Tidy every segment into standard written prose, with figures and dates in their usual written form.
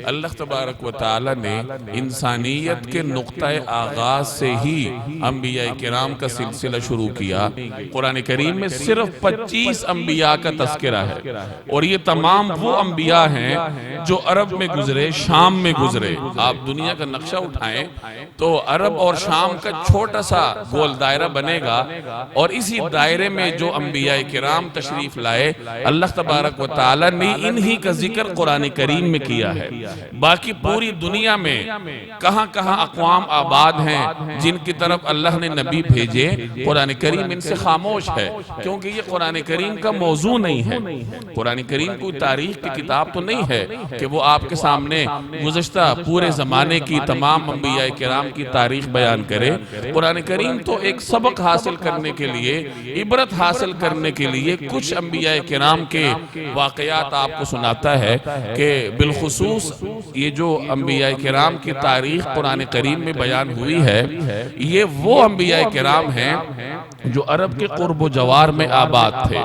اللہ تبارک و تعالی نے انسانیت کے نقطہ آغاز سے ہی انبیاء کرام کا سلسلہ شروع کیا۔ قرآن کریم میں صرف 25 انبیاء کا تذکرہ ہے، اور یہ تمام وہ انبیاء ہیں جو عرب میں گزرے، شام میں گزرے۔ آپ دنیا کا نقشہ اٹھائیں تو عرب اور شام کا چھوٹا سا گول دائرہ بنے گا، اور اسی دائرے میں جو انبیاء کرام تشریف لائے، اللہ تبارک و تعالی نے انہی کا ذکر قرآن کریم میں کیا ہے۔ باقی پوری دنیا میں کہاں کہاں اقوام آباد ہیں جن کی طرف اللہ نے نبی بھیجے، قرآن کریم ان سے خاموش ہے، کیونکہ یہ قرآن کریم کا موضوع نہیں ہے۔ قرآن کریم کوئی تاریخ کی کتاب تو نہیں ہے کہ وہ آپ کے سامنے گزشتہ پورے زمانے کی تمام انبیاء کرام کی تاریخ بیان کرے۔ قرآن کریم تو ایک سبق حاصل کرنے کے لیے، عبرت حاصل کرنے کے لیے کچھ انبیاء کرام کے واقعات آپ کو سناتا ہے کہ بالخصوص یہ جو انبیاء کرام کی تاریخ قرآن کریم میں بیان ہوئی ہے، یہ وہ انبیاء کرام ہیں جو عرب کے قرب و جوار میں آباد تھے،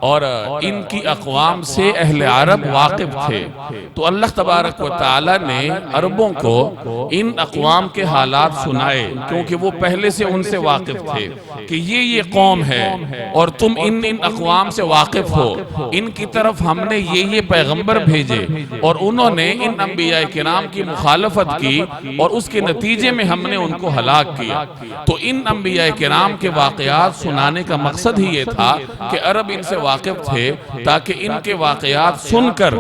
اور ان کی اقوام سے اہل عرب واقف تھے۔ تو اللہ تبارک و تعالی نے عربوں کو ان اقوام کے حالات سنائے، کیونکہ وہ پہلے سے ان سے واقف تھے کہ یہ قوم ہے اور تم ان اقوام سے واقف ہو، ان کی طرف ہم نے یہ پیغمبر بھیجے، اور انہوں نے ان انبیاء کرام کی مخالفت کی، اور اس کے نتیجے میں ہم نے ان کو ہلاک کیا۔ تو ان انبیاء کرام کے واقعات سنانے کا مقصد ہی یہ تھا کہ عرب ان سے واقف تھے، تاکہ ان کے واقعات سن کر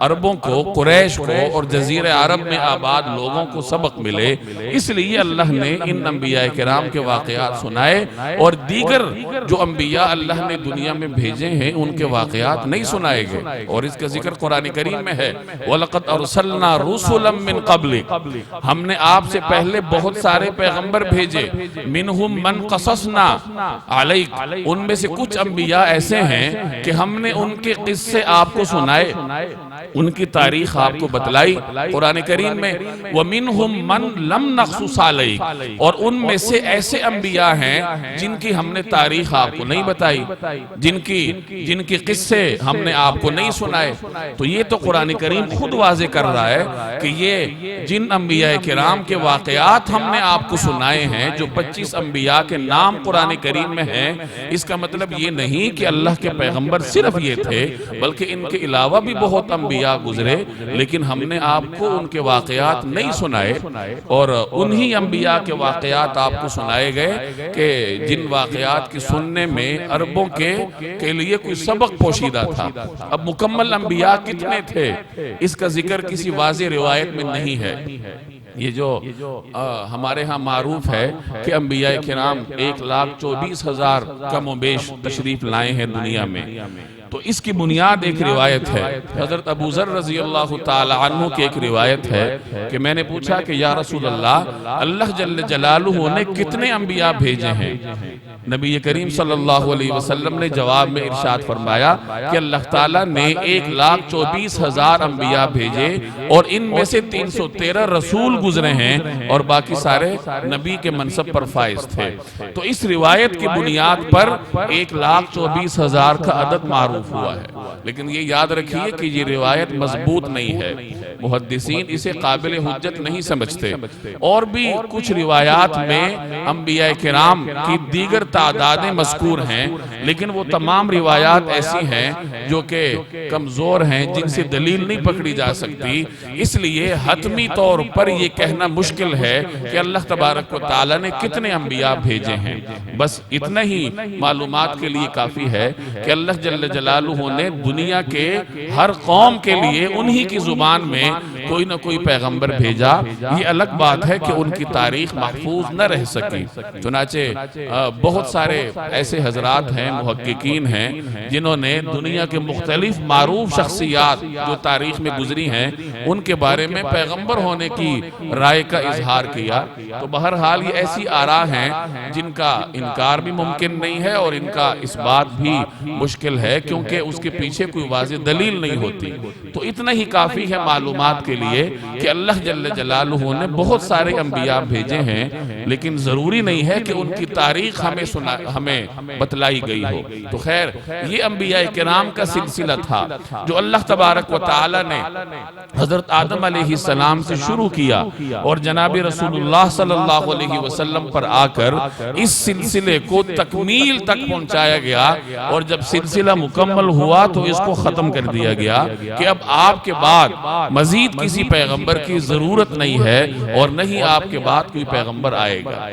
عربوں کو، قریش کو اور جزیرہ عرب میں آباد لوگوں کو سبق ملے۔ اس لیے اللہ نے ان انبیاء کرام کے واقعات سنائے، اور دیگر جو انبیاء اللہ نے دنیا میں بھیجے ہیں ان کے واقعات نہیں سنائے گئے، اور اس کا ذکر قرآن کریم میں ہے۔ وَلَقَدْ أَرْسَلْنَا رُسُلًا مِّن قَبْلِكَ، ہم نے آپ سے پہلے بہت سارے پیغمبر بھیجے، مِنْهُمْ مَنْ قَصَصْنَا عَلَيْكَ، ان میں سے کچھ انبیاء ایسے ہیں کہ ہم نے ان کے قصے آپ کو سنائے، ان کی تاریخ آپ کو بتلائی قرآن کریم میں۔ وَمِنْهُمْ مَنْ لَمْ نَقْصُصْ عَلَيْكَ، اور ان میں سے ایسے انبیاء ہیں جن کی ہم نے تاریخ آپ کو نہیں بتائی، جن کی قصے ہم نے آپ کو نہیں سنائے۔ تو یہ تو قرآن کریم خود واضح کر رہا ہے کہ یہ جن انبیاء کرام کے واقعات ہم نے آپ کو سنائے ہیں، جو 25 انبیاء کے نام قرآن کریم میں ہیں، اس کا مطلب یہ نہیں کہ اللہ کے پیغمبر صرف یہ تھے، بلکہ ان کے علاوہ بھی بہت انبیاء گزرے، لیکن ہم نے آپ کو ان کے واقعات نہیں سنائے، اور انہی انبیاء کے واقعات آپ کو سنائے گئے کہ جن واقعات کی سننے میں عربوں کے لیے کوئی سبق پوشیدہ تھا۔ اب مکمل انبیاء کتنے تھے، اس کا ذکر کسی واضح روایت میں نہیں ہے۔ یہ جو ہمارے ہاں معروف ہے کہ انبیاء کرام 1,24,000 کم و بیش تشریف لائے ہیں دنیا میں، تو اس کی بنیاد ایک روایت ہے۔ حضرت ابو ذر رضی اللہ تعالی عنہ کی ایک روایت ہے کہ میں نے پوچھا کہ یا رسول اللہ جل جلالہ نے کتنے انبیاء بھیجے ہیں؟ نبی کریم صلی اللہ علیہ وسلم نے جواب میں ارشاد فرمایا کہ اللہ تعالیٰ نے 1,24,000 انبیاء بھیجے، اور ان میں سے 313 رسول گزرے ہیں، اور باقی سارے نبی کے منصب پر فائز تھے۔ تو اس روایت کی بنیاد پر 1,24,000 کا عدد معروف ہوا ہے، لیکن یہ یاد رکھیے کہ یہ روایت مضبوط نہیں ہے، محدثین اسے قابل حجت نہیں سمجھتے۔ اور بھی کچھ روایات میں انبیاء کرام کی دیگر تعدادیں مذکور ہیں، لیکن وہ تمام روایات ایسی ہیں جو کہ کمزور ہیں، جن سے دلیل نہیں پکڑی جا سکتی۔ اس لیے حتمی طور پر یہ کہنا مشکل ہے کہ اللہ تبارک و تعالی نے کتنے انبیاء بھیجے ہیں۔ بس اتنا ہی معلومات کے لیے کافی ہے کہ اللہ جل جلالہ نے دنیا کے ہر قوم کے لیے انہی کی زبان میں کوئی نہ کوئی پیغمبر بھیجا۔ یہ الگ بات ہے کہ ان کی تاریخ محفوظ نہ رہ سکی، چنانچہ بہت سارے ایسے حضرات ہیں، محققین ہیں، جنہوں نے دنیا کے مختلف معروف شخصیات جو تاریخ میں گزری ہیں ان کے بارے میں پیغمبر ہونے کی رائے کا اظہار کیا۔ تو بہرحال یہ ایسی آراء ہیں جن کا انکار بھی ممکن نہیں ہے، اور ان کا اس بات بھی مشکل ہے، کیونکہ اس کے پیچھے کوئی واضح دلیل نہیں ہوتی۔ تو اتنا ہی کافی ہے معلومات کے کے لیے کہ اللہ جل جلالہ نے بہت سارے انبیاء بھیجے ہیں، لیکن ضروری نہیں ہے کہ ان کی تاریخ ہمیں بتلائی گئی ہو۔ تو خیر یہ انبیاء کرام کا سلسلہ تھا جو اللہ تبارک و تعالی نے حضرت آدم علیہ السلام سے شروع کیا، اور جناب رسول اللہ صلی اللہ علیہ وسلم پر آ کر اس سلسلے کو تکمیل تک پہنچایا گیا، اور جب سلسلہ مکمل ہوا تو اس کو ختم کر دیا گیا کہ اب آپ کے بعد مزید کسی پیغمبر کی ضرورت نہیں ہے، اور نہیں آپ کے بعد کوئی پیغمبر آئے گا۔